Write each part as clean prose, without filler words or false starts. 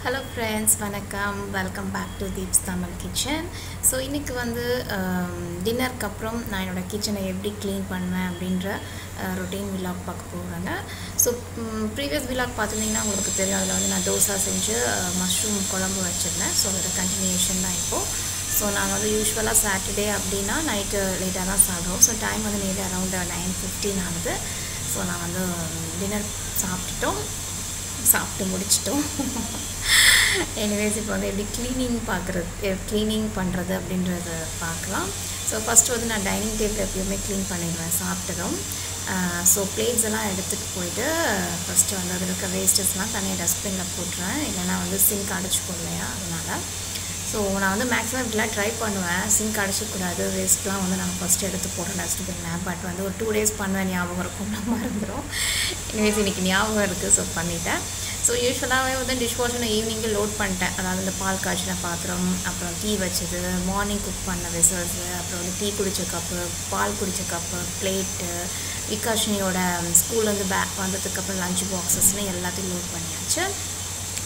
Hello friends, vanakkam, welcome back to Deepstamilkitchen. So இன்னைக்கு வந்து டின்னருக்கு அப்புறம் நான் என்னோட கிச்சனை எப்படி க்ளீன் பண்ணுவேன் அப்படின்ற ரொட்டீன் vlog பார்க்க போறேங்க. ஸோ ப்ரீவியஸ் vlog பார்த்துருந்தீங்கன்னா உங்களுக்கு தெரியும், அதில் வந்து நான் தோசை செஞ்சு மஷ்ரூம் குழம்பு வச்சுருந்தேன். ஸோ அதோட கண்டினியூஷன் தான் இப்போது. ஸோ நாங்கள் வந்து யூஸ்வலாக சாட்டர்டே அப்படின்னா நைட்டு லேட்டாக தான் சாப்பிடுவோம். ஸோ டைம் வந்து நேரம் அரௌண்ட் 9:15 ஆகுது. ஸோ நான் வந்து டின்னர் சாப்பிட்டு முடிச்சிட்டோம். எனிவேஸ் இப்போ வந்து எப்படி க்ளீனிங் பண்ணுறது அப்படின்றத பார்க்கலாம். ஸோ ஃபஸ்ட்டு வந்து நான் டைனிங் டேபிள் எப்பயுமே க்ளீன் பண்ணிடுவேன் சாப்பிட்டதும். ஸோ பிளேட்ஸ் எல்லாம் எடுத்துகிட்டு போயிட்டு ஃபஸ்ட்டு வந்து அதில் இருக்க வேஸ்டஸ்லாம் தனியாக டஸ்ட்பினில் போட்டுருவேன். இல்லைனா வந்து சிங்க் அடைச்சிக்கும் இல்லையா, அதனால். ஸோ நான் வந்து மேக்ஸிமம் இப்படிலாம் ட்ரை பண்ணுவேன், சிங்க் அடைச்சிக்கூடாது, வேஸ்ட்லாம் வந்து நாங்கள் ஃபஸ்ட்டு எடுத்து போடுறோம் டஸ்ட்பினில். பட் வந்து ஒரு 2 days பண்ணுவேன், ஞாபகம் இருக்கும், நான் மறந்துடும். எனிவேஸ் இன்றைக்கி ஞாபகம் இருக்குது, ஸோ பண்ணிவிட்டேன். ஸோ யூஸ்வலாகவே வந்து டிஷ்வாஷர் ஈவினிங்கு லோட் பண்ணிட்டேன். அதாவது இந்த பால் காய்ச்சின பாத்திரம், அப்புறம் டீ வச்சது, மார்னிங் குக் பண்ண வெசல்ஸு, அப்புறம் வந்து டீ குடித்த கப்பு, பால் குடித்த கப்பு, பிளேட்டு, விகாஷினியோட ஸ்கூல்லேருந்து வந்ததுக்கப்புறம் லஞ்ச் பாக்ஸஸ்னு எல்லாத்தையும் லோட் பண்ணியாச்சு.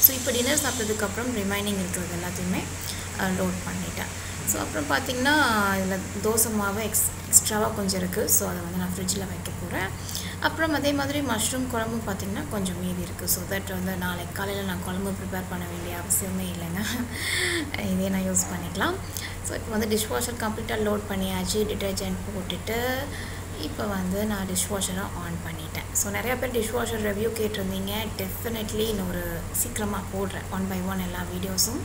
ஸோ இப்போ டின்னர் சாப்பிட்டதுக்கப்புறம் ரிமைனிங் இருக்கிறது எல்லாத்தையுமே லோட் பண்ணிட்டேன். ஸோ அப்புறம் பார்த்திங்கன்னா இதில் தோசை மாவு எக்ஸ்ட்ராவாக கொஞ்சம் இருக்குது. ஸோ அதை வந்து நான் ஃப்ரிட்ஜில் வைக்க போகிறேன். அப்புறம் அதே மாதிரி மஷ்ரூம் குழம்பு பார்த்திங்கன்னா கொஞ்சம் மீதி இருக்குது. ஸோ தட் வந்து நாளைக்கு காலையில் நான் குழம்பு ப்ரிப்பேர் பண்ண வேண்டிய அவசியமே இல்லைங்க, இதே நான் யூஸ் பண்ணிக்கலாம். ஸோ இப்போ வந்து டிஷ்வாஷர் கம்ப்ளீட்டாக லோட் பண்ணியாச்சு. டிட்டர்ஜென்ட் போட்டுட்டு இப்போ வந்து நான் டிஷ்வாஷரை ஆன் பண்ணிட்டேன். ஸோ நிறையா பேர் டிஷ்வாஷர் ரிவ்யூ கேட்டிருந்தீங்க. டெஃபினெட்லி இன்னொரு சீக்கிரமாக போடுறேன், 1 by 1 எல்லா வீடியோஸும்.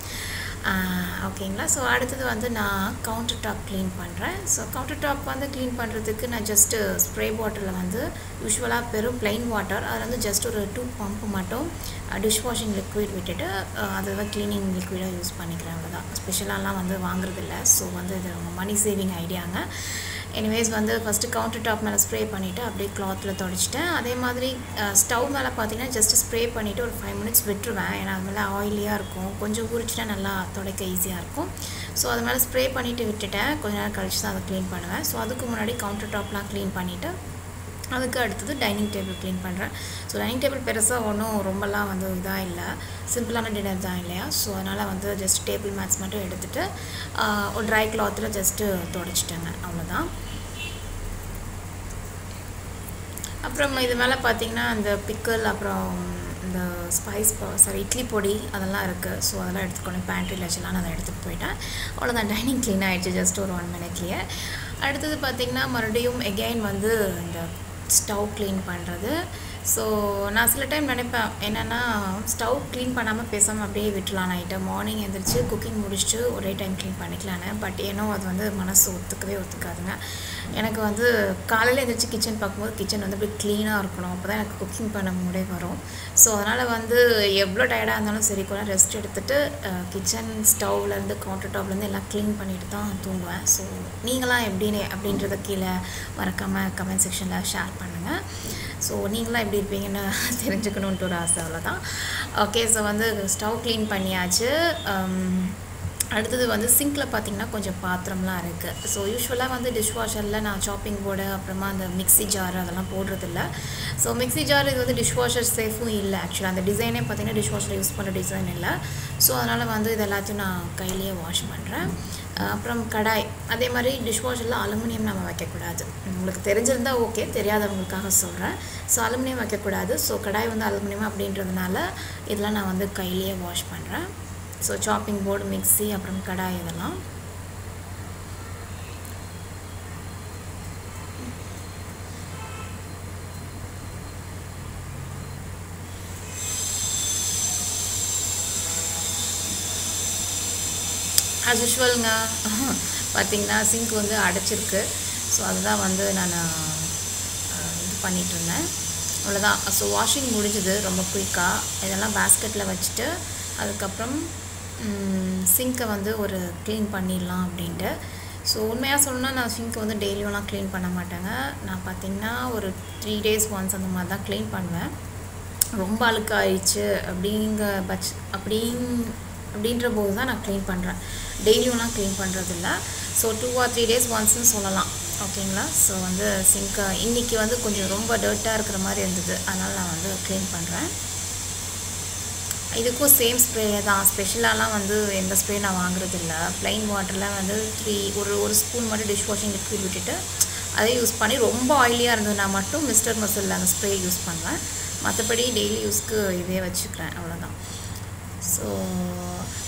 ஓகேங்களா. ஸோ அடுத்தது வந்து நான் கவுண்டர் டாப் க்ளீன் பண்ணுறேன். ஸோ கவுண்டர் டாப் வந்து க்ளீன் பண்ணுறதுக்கு நான் ஜஸ்ட்டு ஸ்ப்ரே பாட்டிலில் வந்து யூஸ்வலாக பெரும் ப்ளைன் வாட்டர், அதில் வந்து ஜஸ்ட் ஒரு 2 பம்ப் மட்டும் டிஷ்வாஷிங் லிக்விட் விட்டுட்டு அதை தான் க்ளீனிங் லிக்விடாக யூஸ் பண்ணிக்கிறேன். அவ்வளோதான், ஸ்பெஷலாலாம் வந்து வாங்குறதில்ல. ஸோ வந்து இது ரொம்ப மணி சேவிங் ஐடியாங்க. எனிவேஸ் வந்து ஃபஸ்ட்டு கவுண்டர் டாப் மேலே ஸ்ப்ரே பண்ணிவிட்டு அப்படியே கிளாத்தில் தொடச்சிட்டேன். அதே மாதிரி ஸ்டவ் மேலே பார்த்தீங்கன்னா ஜஸ்ட்டு ஸ்ப்ரே பண்ணிவிட்டு ஒரு 5 minutes விட்டுருவேன். ஏன்னா அது மேலே ஆயிலியாக இருக்கும், கொஞ்சம் ஊறிச்சுன்னா நல்லா துடைக்க ஈஸியாக இருக்கும். ஸோ அது மேலே ஸ்ப்ரே பண்ணிவிட்டு விட்டுட்டேன். கொஞ்ச நேரம் கழிச்சு தான் அதை க்ளீன் பண்ணுவேன். ஸோ அதுக்கு முன்னாடி கவுண்டர் டாப்லாம் க்ளீன் பண்ணிவிட்டு அதுக்கு அடுத்தது டைனிங் டேபிள் க்ளீன் பண்ணுறேன். ஸோ டைனிங் டேபிள் பெருசாக ஒன்றும் ரொம்பலாம் வந்து இதாக இல்லை, சிம்பிளான டின்னர் தான் இல்லையா. ஸோ அதனால் வந்து ஜஸ்ட் டேபிள் மேட்ஸ் மட்டும் எடுத்துகிட்டு ஒரு ட்ரை கிளாத்தில் ஜஸ்ட்டு தொடச்சிட்டேங்க, அவ்வளோதான். அப்புறம் இது மேலே பார்த்திங்கன்னா அந்த பிக்கல், அப்புறம் இந்த இட்லி பொடி அதெல்லாம் இருக்குது. ஸோ அதெல்லாம் எடுத்துக்கணும், பேண்ட்ரியில் வச்சுலாம் நான் அதை எடுத்துகிட்டு போயிட்டேன். அவ்வளோதான், டைனிங் க்ளீன் ஆகிடுச்சு ஜஸ்ட் ஒரு 1 minute-லேயே. அடுத்தது பார்த்திங்கன்னா மறுபடியும் எகெயின் வந்து இந்த ஸ்டவ் க்ளீன் பண்ணுறது. ஸோ நான் சில டைம் நினைப்பேன் என்னென்னா, ஸ்டவ் க்ளீன் பண்ணாமல் பேசாமல் அப்படியே விட்டுலாம், நைட்டு மார்னிங் எழுந்திரிச்சு குக்கிங் முடிச்சுட்டு ஒரே டைம் க்ளீன் பண்ணிக்கலான்னு. பட் ஏன்னோ அது வந்து மனசு ஒத்துக்காதுங்க. எனக்கு வந்து காலையில் எழுந்திரிச்சு கிச்சன் பார்க்கும்போது கிச்சன் வந்து அப்படியே க்ளீனாக இருக்கணும், அப்போ தான் எனக்கு குக்கிங் பண்ண முடிய வரும். ஸோ அதனால் வந்து எவ்வளோ டயர்டாக இருந்தாலும் சரி, கூட ரெஸ்ட் எடுத்துகிட்டு கிச்சன் ஸ்டவ்லேருந்து கவுண்டர் டாப்லேருந்து எல்லாம் க்ளீன் பண்ணிட்டு தான் தூங்குவேன். ஸோ நீங்களாம் எப்படின்னு அப்படின்றத கீழே மறக்காமல் கமெண்ட் செக்ஷனில் ஷேர் பண்ணுங்கள். ஸோ நீங்களாம் எப்படி இருப்பீங்கன்னு தெரிஞ்சுக்கணுன்ட்டு ஒரு ஆசை, அவ்வளோதான். ஓகே, ஸோ வந்து ஸ்டவ் க்ளீன் பண்ணியாச்சு. அடுத்தது வந்து சிங்கில் பார்த்திங்கன்னா கொஞ்சம் பாத்திரம்லாம் இருக்குது. ஸோ யூஸ்வலாக வந்து டிஷ்வாஷரில் நான் சாப்பிங் போர்டு, அப்புறமா அந்த மிக்ஸி ஜார் அதெல்லாம் போடுறதில்ல. ஸோ மிக்ஸி ஜார் இது வந்து டிஷ்வாஷர் சேஃபும் இல்லை. ஆக்சுவலாக அந்த டிசைனே பார்த்திங்கன்னா டிஷ்வாஷரில் யூஸ் பண்ணுற டிசைன் இல்லை. ஸோ அதனால் வந்து இது எல்லாத்தையும் நான் கையிலேயே வாஷ் பண்ணுறேன். அப்புறம் கடாய், அதே மாதிரி டிஷ்வாஷரில் அலுமினியம் நம்ம வைக்கக்கூடாது. உங்களுக்கு தெரிஞ்சிருந்தால் ஓகே, தெரியாதவங்களுக்காக சொல்கிறேன். ஸோ அலுமினியம் வைக்கக்கூடாது. ஸோ கடாய் வந்து அலுமினியம் அப்படின்றதுனால இதெல்லாம் நான் வந்து கையிலேயே வாஷ் பண்ணுறேன். ஸோ சாப்பிங் போர்டு, மிக்ஸி, அப்புறம் கடாய் இதெல்லாம். ஆஸ் யூஷுவலுங்க, பார்த்திங்கன்னா சிங்க் வந்து அடைச்சிருக்கு. ஸோ அதுதான் வந்து நான் இது பண்ணிகிட்ருந்தேன், அவ்வளோதான். ஸோ வாஷிங் முடிஞ்சுது ரொம்ப குயிக்காக. இதெல்லாம் பேஸ்கெட்டில் வச்சுட்டு அதுக்கப்புறம் சிங்க்கை வந்து ஒரு க்ளீன் பண்ணிடலாம் அப்படின்ட்டு. ஸோ உண்மையாக சொல்லணும்னா நான் சிங்க்கை வந்து டெய்லியும்லாம் க்ளீன் பண்ண மாட்டேங்க. நான் பார்த்திங்கன்னா ஒரு 3 days once அந்த மாதிரி தான் க்ளீன் பண்ணுவேன். ரொம்ப அழுக்காயிடுச்சு அப்படின்ற போது தான் நான் க்ளீன் பண்ணுறேன். டெய்லியும்லாம் க்ளீன் பண்ணுறதில்ல. ஸோ 2 or 3 days onceன்னு சொல்லலாம், ஓகேங்களா. ஸோ வந்து சிங்க்கை இன்றைக்கி வந்து கொஞ்சம் ரொம்ப டர்ட்டாக இருக்கிற மாதிரி இருந்தது, அதனால் நான் வந்து க்ளீன் பண்ணுறேன். இதுக்கும் சேம் ஸ்ப்ரே தான். ஸ்பெஷலாலாம் வந்து எந்த ஸ்ப்ரே நான் வாங்குறதில்ல. ப்ளைன் வாட்டரில் வந்து ஒரு ஸ்பூன் மட்டும் டிஷ் வாஷிங் லிக்விட் விட்டுட்டு அதை யூஸ் பண்ணி, ரொம்ப ஆயிலியாக இருந்ததுன்னா மட்டும் மிஸ்டர் மசில் அந்த ஸ்ப்ரே யூஸ் பண்ணுவேன். மற்றபடி டெய்லி யூஸ்க்கு இதே வச்சுக்கிறேன், அவ்வளோதான். ஸோ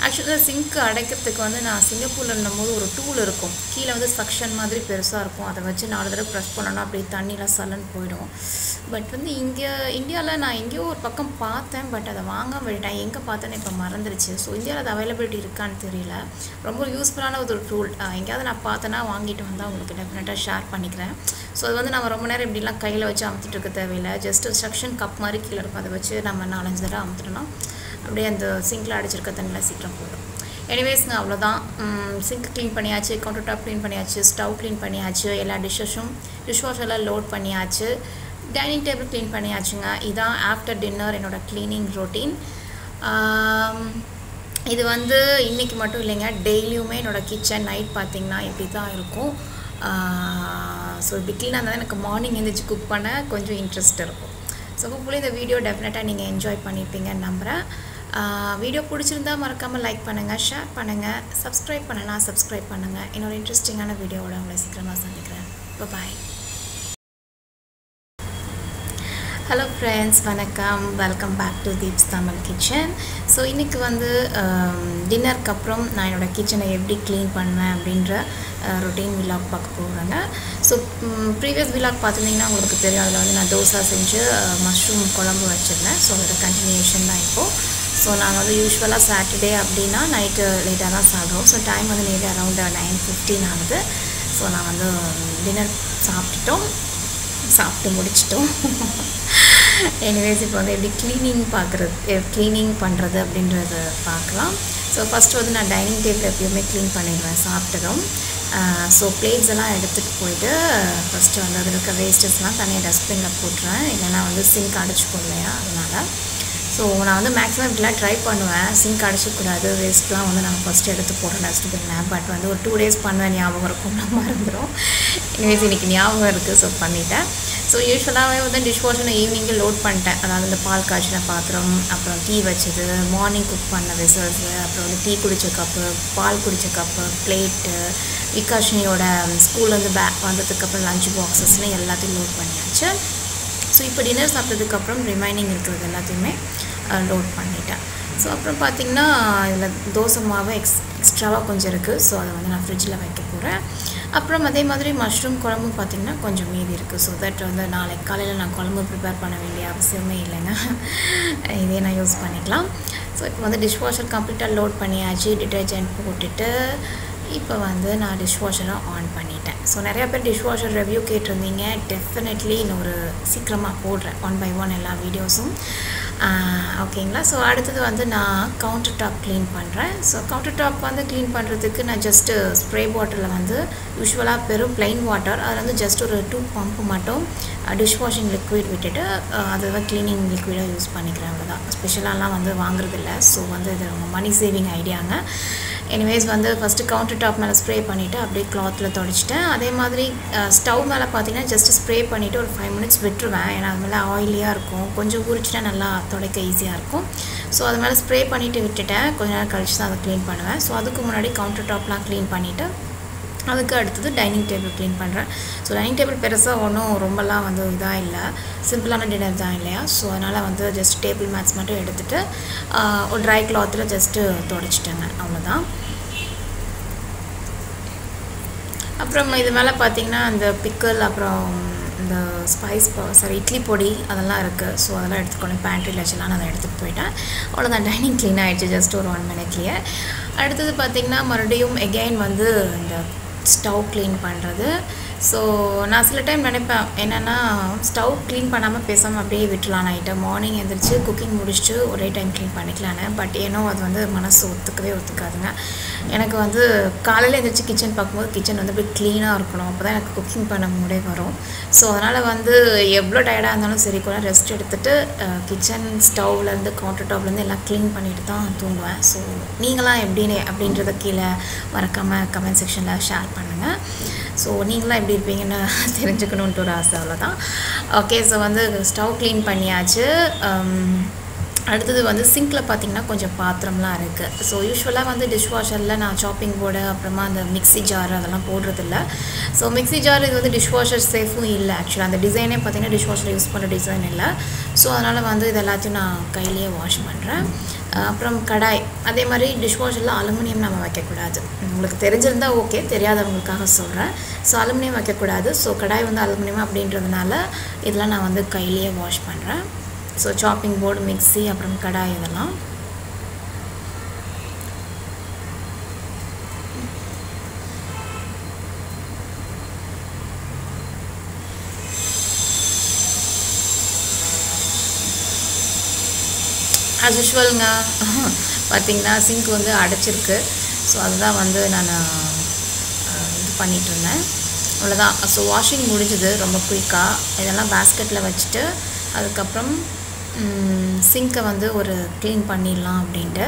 ஆக்சுவலாக சிங்க்கு அடைக்கிறதுக்கு வந்து நான் சிங்கப்பூரில் இருந்தபோது ஒரு டூல் இருக்கும், கீழே வந்து சக்ஷன் மாதிரி பெருசாக இருக்கும், அதை வச்சு 4 தடவை ப்ரெஸ் பண்ணோன்னா அப்படியே தண்ணியில் சலன்னு போயிடும். பட் வந்து இங்கே இந்தியாவில் நான் எங்கேயோ ஒரு பக்கம் பார்த்தேன், பட் அதை வாங்காமல் விட்டேன். எங்கே பார்த்தேன்னு இப்போ மறந்துடுச்சு. ஸோ இந்தியாவில் அது அவைலபிலிட்டி இருக்கான்னு தெரியல. ரொம்ப யூஸ்ஃபுல்லான ஒரு டூல். எங்கேயாவது நான் பார்த்தேன்னா வாங்கிட்டு வந்தால் உங்களுக்கு டெஃபினட்டாக ஷேர் பண்ணிக்கிறேன். ஸோ அது வந்து நம்ம ரொம்ப நேரம் இப்படிலாம் கையில் வச்சு அமுத்திட்டு இருக்க தேவையில்லை. ஜஸ்ட் சக்ஷன் கப் மாதிரி கீழே இருக்கும், அதை வச்சு நம்ம 4-5 தடவை அமுத்துட்டோம்னா அப்படியே அந்த சிங்கில் அடைச்சிருக்க தண்ணியில் சீக்கிரம் போடும். எனிவேஸ்ங்க, அவ்வளோதான். சிங்க் க்ளீன் பண்ணியாச்சு, கவுண்டர் டாப் க்ளீன் பண்ணியாச்சு, ஸ்டவ் க்ளீன் பண்ணியாச்சு, எல்லா டிஷ்ஷஸும் டிஷ்வாஷரில் லோட் பண்ணியாச்சு, டைனிங் டேபிள் க்ளீன் பண்ணியாச்சுங்க. இதுதான் ஆஃப்டர் டின்னர் என்னோடய க்ளீனிங் ரொட்டீன். இது வந்து இன்றைக்கி மட்டும் இல்லைங்க, டெய்லியுமே என்னோடய கிச்சன் நைட் பார்த்திங்கன்னா இப்படி தான் இருக்கும். ஸோ இப்படி க்ளீனாக இருந்தால் எனக்கு மார்னிங் எழுந்திரிச்சு குக் பண்ண கொஞ்சம் இன்ட்ரெஸ்ட் இருக்கும். ஸோ ஹோப்ஃபுல்லி இந்த வீடியோ டெஃபினட்டாக நீங்கள் என்ஜாய் பண்ணியிருப்பீங்கன்னு நம்புகிறேன். வீடியோ பிடிச்சிருந்தால் மறக்காமல் லைக் பண்ணுங்கள், ஷேர் பண்ணுங்கள், சப்ஸ்கிரைப் பண்ணலாம் சப்ஸ்கிரைப் பண்ணுங்கள். இன்னொரு இன்ட்ரெஸ்டிங்கான வீடியோவோட உங்களை சீக்கிரமாக சந்திக்கிறேன். பாய். ஹலோ ஃப்ரெண்ட்ஸ், வணக்கம். Welcome back to Deepstamilkitchen. So இன்றைக்கி வந்து டின்னருக்கு அப்புறம் நான் என்னோடய கிச்சனை எப்படி க்ளீன் பண்ணேன் அப்படின்ற ரொட்டீன் விலாக் பார்க்க போகிறேங்க. ஸோ ப்ரீவியஸ் விலாக் பார்த்துருந்தீங்கன்னா உங்களுக்கு தெரியும், அதில் வந்து நான் தோசை செஞ்சு மஷ்ரூம் குழம்பு வச்சுருந்தேன். ஸோ அதோட கண்டினியூஷன் தான் இப்போது. ஸோ நாங்கள் வந்து யூஸ்வலாக சாட்டர்டே அப்படின்னா நைட்டு லேட்டாக தான் சாப்பிடுவோம். ஸோ டைம் வந்து நேரே அரௌண்ட் 9:15 ஆகுது. ஸோ நான் வந்து டின்னர் சாப்பிட்டு முடிச்சிட்டோம். எனிவேஸ் இப்போ வந்து எப்படி க்ளீனிங் பண்ணுறது அப்படின்றத பார்க்கலாம். ஸோ ஃபஸ்ட்டு வந்து நான் டைனிங் டேபிள் எப்பயுமே க்ளீன் பண்ணிடுவேன் சாப்பிட்டதும். ஸோ பிளேட்ஸ் எல்லாம் எடுத்துகிட்டு போயிட்டு ஃபஸ்ட்டு வந்து அதில் இருக்க வேஸ்டஸ்லாம் தனியாக டஸ்ட்பினில் போட்டுருவேன், இல்லைனா வந்து சிங்க் அடைச்சிக்கும் இல்லையா, அதனால். ஸோ நான் வந்து மேக்ஸிமம் இப்படிலாம் ட்ரை பண்ணுவேன், சிங்க் அடைச்சிக்கூடாது, வேஸ்ட்லாம் வந்து நான் ஃபஸ்ட்டு எடுத்து போடுறேன் டஸ்ட்பினில். பட் வந்து ஒரு 2 days பண்ணுவேன், ஞாபகம் இருக்கும், நம்ம மறந்துடும். இனிமேல் இன்றைக்கி ஞாபகம் இருக்குது, ஸோ பண்ணிட்டேன். ஸோ யூஸ்வலாகவே வந்து டிஷ் வாஷர் நான் ஈவினிங்கே லோட் பண்ணிட்டேன். அதாவது இந்த பால் காய்ச்சின பாத்திரம், அப்புறம் டீ வச்சது, மார்னிங் குக் பண்ண வெசல்ஸு, அப்புறம் வந்து டீ குடித்த கப்பு, பால் குடித்த கப்பு, பிளேட்டு, விகாஷினியோட ஸ்கூல்லேருந்து வந்ததுக்கப்புறம் லஞ்ச் பாக்ஸஸ்னு எல்லாத்தையும் லோட் பண்ணியாச்சு. ஸோ இப்போ டின்னர் சாப்பிட்டதுக்கப்புறம் ரிமைனிங் இருக்கிறது எல்லாத்தையுமே லோட் பண்ணிட்டேன். ஸோ அப்புறம் பார்த்திங்கன்னா இதில் தோசை மாவு எக்ஸ்ட்ராவாக கொஞ்சம் இருக்குது. ஸோ அதை வந்து நான் ஃப்ரிட்ஜில் வைக்க போகிறேன். அப்புறம் அதே மாதிரி மஷ்ரூம் குழம்பும் பார்த்திங்கன்னா கொஞ்சம் மீதி இருக்குது. ஸோ தட் வந்து நாளைக்கு காலையில் நான் குழம்பு ப்ரிப்பேர் பண்ண வேண்டிய அவசியமே இல்லைங்க, இதே நான் யூஸ் பண்ணிக்கலாம். ஸோ இப்போ வந்து டிஷ் வாஷர் கம்ப்ளீட்டாக லோட் பண்ணியாச்சு, டிட்டர்ஜென்ட் போட்டுட்டு இப்போ வந்து நான் டிஷ் வாஷரை ஆன் பண்ணிட்டேன். ஸோ நிறையா பேர் டிஷ் வாஷர் ரிவ்யூ கேட்டிருந்தீங்க. டெஃபினெட்லி இன்னொரு சீக்கிரமாக போடுறேன் 1 by 1 எல்லா வீடியோஸும். ஓகேங்களா. ஸோ அடுத்தது வந்து நான் கவுண்டர் டாப் க்ளீன் பண்ணுறேன். ஸோ கவுண்டர் டாப் வந்து க்ளீன் பண்ணுறதுக்கு நான் ஜஸ்ட்டு ஸ்ப்ரே பாட்டிலில் வந்து யூஸ்வலாக பெரும் ப்ளைன் வாட்டர், அதில் வந்து ஜஸ்ட் ஒரு 2 பம்ப் மட்டும் டிஷ் வாஷிங் லிக்விட் விட்டுட்டு அதை தான் க்ளீனிங் லிக்விடாக யூஸ் பண்ணிக்கிறேன், அவ்வளோதான். ஸ்பெஷலாலாம் வந்து வாங்குறதில்ல. ஸோ வந்து இது ரொம்ப மணி சேவிங் ஐடியாங்க. எனிவேஸ் வந்து ஃபஸ்ட்டு கவுண்டர் டாப் மேலே ஸ்ப்ரே பண்ணிவிட்டு அப்படியே கிளாத்தில் தொடச்சிட்டேன். அதே மாதிரி ஸ்டவ் மேலே பார்த்திங்கன்னா ஜஸ்ட் ஸ்ப்ரே பண்ணிவிட்டு ஒரு 5 minutes விட்டுருவேன். ஏன்னா அது மேலே ஆயிலியாக இருக்கும், கொஞ்சம் ஊறிச்சிட்டா நல்லா துடைக்க ஈஸியாக இருக்கும். ஸோ அது மேலே ஸ்ப்ரே பண்ணிவிட்டு விட்டுட்டேன். கொஞ்ச நேரம் கழிச்சு தான் அதை க்ளீன் பண்ணுவேன். ஸோ அதுக்கு முன்னாடி கவுண்டர் டாப்லாம் க்ளீன் பண்ணிவிட்டு அதுக்கு அடுத்தது டைனிங் டேபிள் க்ளீன் பண்ணுறேன். ஸோ டைனிங் டேபிள் பெருசாக ஒன்றும் ரொம்பலாம் வந்து இதாக இல்லை, சிம்பிளான டின்னர் தான் இல்லையா. ஸோ அதனால் வந்து ஜஸ்ட் டேபிள் மேட்ஸ் மட்டும் எடுத்துகிட்டு ஒரு ட்ரை கிளாத்தில் ஜஸ்ட்டு தொடச்சிட்டேங்க, அவ்வளோதான். அப்புறம் இது மேலே பார்த்திங்கன்னா அந்த பிக்கல், அப்புறம் இந்த இட்லி பொடி அதெல்லாம் இருக்குது. ஸோ அதெல்லாம் எடுத்துக்கணும், பேண்ட்ரியில் வச்சுலாம் நான் அதை எடுத்துகிட்டு போயிட்டேன். அவ்வளோதான், டைனிங் க்ளீன் ஆகிடுச்சு ஜஸ்ட் ஒரு 1 minute-லேயே. அடுத்தது பார்த்திங்கன்னா மறுபடியும் எகெயின் வந்து இந்த ஸ்டவ் க்ளீன் பண்ணுறது. ஸோ நான் சில டைம் நினைப்பேன் என்னென்னா, ஸ்டவ் க்ளீன் பண்ணாமல் பேசாமல் அப்படியே விட்டுலாம், நைட்டு மார்னிங் எழுந்திரிச்சு குக்கிங் முடிச்சுட்டு ஒரே டைம் க்ளீன் பண்ணிக்கலான்னு. பட் ஏன்னோ அது வந்து மனசு ஒத்துக்காதுங்க. எனக்கு வந்து காலையில் எழுந்திரிச்சு கிச்சன் பார்க்கும்போது கிச்சன் வந்து அப்படியே க்ளீனாக இருக்கணும், அப்போ தான் எனக்கு குக்கிங் பண்ண முடியே வரும். ஸோ அதனால் வந்து எவ்வளோ டயர்டாக இருந்தாலும் சரி, கூட ரெஸ்ட் எடுத்துகிட்டு கிச்சன் ஸ்டவ்லேருந்து கவுண்டர் டாப்லேருந்து எல்லாம் க்ளீன் பண்ணிவிட்டு தான் தூங்குவேன். ஸோ நீங்களாம் எப்படின்னு அப்படின்றத கீழே மறக்காமல் கமெண்ட் செக்ஷனில் ஷேர் பண்ணுங்கள். ஸோ நீங்களாம் எப்படி இருப்பீங்கன்னு தெரிஞ்சுக்கணுன்ட்டு ஒரு ஆசை, அவ்வளோதான். ஓகே, ஸோ வந்து ஸ்டவ் க்ளீன் பண்ணியாச்சு. அடுத்தது வந்து சிங்கில் பார்த்திங்கன்னா கொஞ்சம் பாத்திரம்லாம் இருக்குது. ஸோ யூஸ்வலாக வந்து டிஷ்வாஷரில் நான் சாப்பிங் போர்டு அப்புறமா அந்த மிக்ஸி ஜார் அதெல்லாம் போடுறதில்ல. ஸோ மிக்ஸி ஜார் இது வந்து டிஷ்வாஷர் சேஃபும் இல்லை. ஆக்சுவலாக அந்த டிசைனே பார்த்திங்கன்னா டிஷ்வாஷர் யூஸ் பண்ணுற டிசைன் இல்லை. ஸோ அதனால் வந்து இது எல்லாத்தையும் நான் கையிலேயே வாஷ் பண்ணுறேன். அப்புறம் கடாய் அதே மாதிரி டிஷ்வாஷரில் அலுமினியம் நம்ம வைக்கக்கூடாது. உங்களுக்கு தெரிஞ்சிருந்தால் ஓகே, தெரியாதவங்களுக்காக சொல்கிறேன். ஸோ அலுமினியம் வைக்கக்கூடாது. ஸோ கடாய் வந்து அலுமினியம் அப்படின்றதுனால இதெல்லாம் நான் வந்து கையிலேயே வாஷ் பண்ணுறேன். ஸோ சாப்பிங் போர்டு, மிக்ஸி, அப்புறம் கடாய் இதெல்லாம். ஆஸ் யூஷுவலுங்க பார்த்திங்கன்னா சிங்க் வந்து அடைச்சிருக்கு. ஸோ அதுதான் வந்து நான் இது பண்ணிகிட்ருந்தேன். அவ்வளோதான். ஸோ வாஷிங் முடிஞ்சுது ரொம்ப குயிக்காக. இதெல்லாம் பேஸ்கெட்டில் வச்சுட்டு அதுக்கப்புறம் சிங்க்கை வந்து ஒரு க்ளீன் பண்ணிடலாம் அப்படின்ட்டு.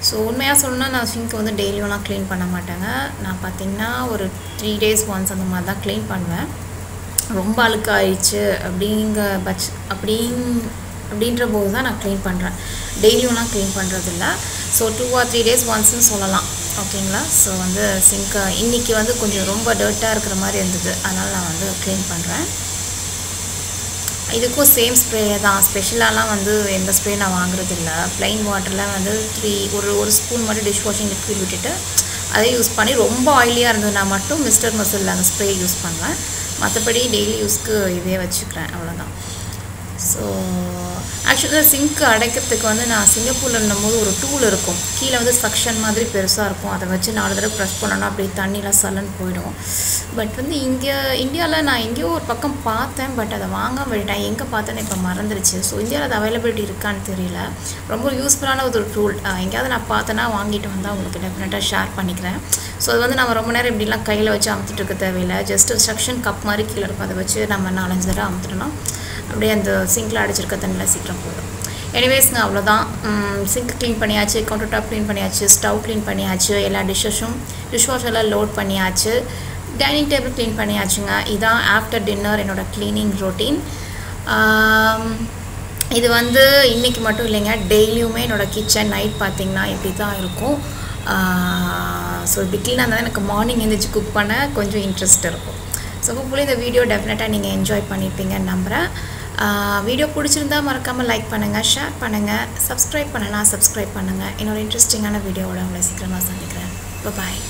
ஸோ உண்மையாக சொல்லணும்னா நான் சிங்க்கை வந்து டெய்லியும்லாம் க்ளீன் பண்ண மாட்டேங்க. நான் பார்த்திங்கன்னா ஒரு 3 days once அந்த மாதிரி தான் க்ளீன் பண்ணுவேன். ரொம்ப அழுக்காயிடுச்சு அப்படின்ற போது தான் நான் க்ளீன் பண்ணுறேன். டெய்லியும்லாம் க்ளீன் பண்ணுறதில்ல. ஸோ 2 or 3 days onceன்னு சொல்லலாம். ஓகேங்களா? ஸோ வந்து சிங்க்கை இன்றைக்கி வந்து கொஞ்சம் ரொம்ப டர்ட்டாக இருக்கிற மாதிரி இருந்தது. அதனால் நான் வந்து க்ளீன் பண்ணுறேன். இதுக்கும் சேம் ஸ்ப்ரே தான். ஸ்பெஷலாலாம் வந்து எந்த ஸ்ப்ரே நான் வாங்குறதில்ல. ப்ளைன் வாட்டரில் வந்து ஒரு ஸ்பூன் மட்டும் டிஷ் வாஷிங் லிக்விட் விட்டுட்டு அதை யூஸ் பண்ணி, ரொம்ப ஆயிலியாக இருந்ததுன்னா மட்டும் மிஸ்டர் மசில் அந்த ஸ்ப்ரே யூஸ் பண்ணுவேன். மற்றபடி டெய்லி யூஸ்க்கு இதே வச்சுக்கிறேன். அவ்வளோதான். ஸோ ஆக்சுவலாக சிங்க்கு அடைக்கிறதுக்கு வந்து நான் சிங்கப்பூரில் இருந்தபோது ஒரு டூல் இருக்கும். கீழே வந்து சக்ஷன் மாதிரி பெருசாக இருக்கும். அதை வச்சு 4 தடவை ப்ரெஸ் பண்ணோன்னா அப்படியே தண்ணிலாம் சலன்னு போயிடும். பட் வந்து இந்தியாவில் நான் எங்கேயோ ஒரு பக்கம் பார்த்தேன். பட் அதை வாங்காமல் விட்டேன். எங்கே பார்த்தேன்னு இப்போ மறந்துடுச்சு. ஸோ இந்தியாவில் அது அவைலபிலிட்டி இருக்கான்னு தெரியல. ரொம்ப யூஸ்ஃபுல்லான ஒரு டூல். எங்கேயாவது நான் பார்த்தேன்னா வாங்கிட்டு வந்தால் உங்களுக்கு டெஃபினட்டாக ஷேர் பண்ணிக்கிறேன். ஸோ அது வந்து நம்ம ரொம்ப நேரம் இப்படிலாம் கையில் வச்சு அமுத்திட்டு இருக்க தேவையில்லை. ஜஸ்ட்டு சக்ஷன் கப் மாதிரி கீழே இருக்கும். அதை வச்சு நம்ம 4-5 தடவை அமுத்துட்டோன்னா அப்படியே அந்த சிங்கில் அடைச்சிருக்க தண்ணியில் சீக்கிரம் போயிடும். எனிவேஸ்ங்க, அவ்வளோதான். சிங்க் க்ளீன் பண்ணியாச்சு, கவுண்டர் டாப் க்ளீன் பண்ணியாச்சு, ஸ்டவ் க்ளீன் பண்ணியாச்சு, எல்லா டிஷ்வாஷரில் லோட் பண்ணியாச்சு, டைனிங் டேபிள் க்ளீன் பண்ணியாச்சுங்க. இதுதான் ஆஃப்டர் டின்னர் என்னோடய க்ளீனிங் ரொட்டீன். இது வந்து இன்றைக்கி மட்டும் இல்லைங்க, டெய்லியுமே என்னோடய கிச்சன் நைட் பார்த்திங்கன்னா இப்படி தான் இருக்கும். ஸோ இப்படி க்ளீனாக இருந்தால் எனக்கு மார்னிங் எழுந்திரிச்சு குக் பண்ண கொஞ்சம் இன்ட்ரெஸ்ட் இருக்கும். ஸோ ஹோப்ஃபுல்லி இந்த வீடியோ டெஃபினட்டாக நீங்கள் என்ஜாய் பண்ணியிருப்பீங்கன்னு நம்புகிறேன். வீடியோ பிடிச்சிருந்தா மறக்காமல் லைக் பண்ணுங்கள், ஷேர் பண்ணுங்கள், சப்ஸ்கிரைப் பண்ணலாம் சப்ஸ்கிரைப் பண்ணுங்கள். இன்னொரு இன்ட்ரெஸ்டிங்கான வீடியோவோட உங்களை சீக்கிரமாக சந்திக்கிறேன். பாய்.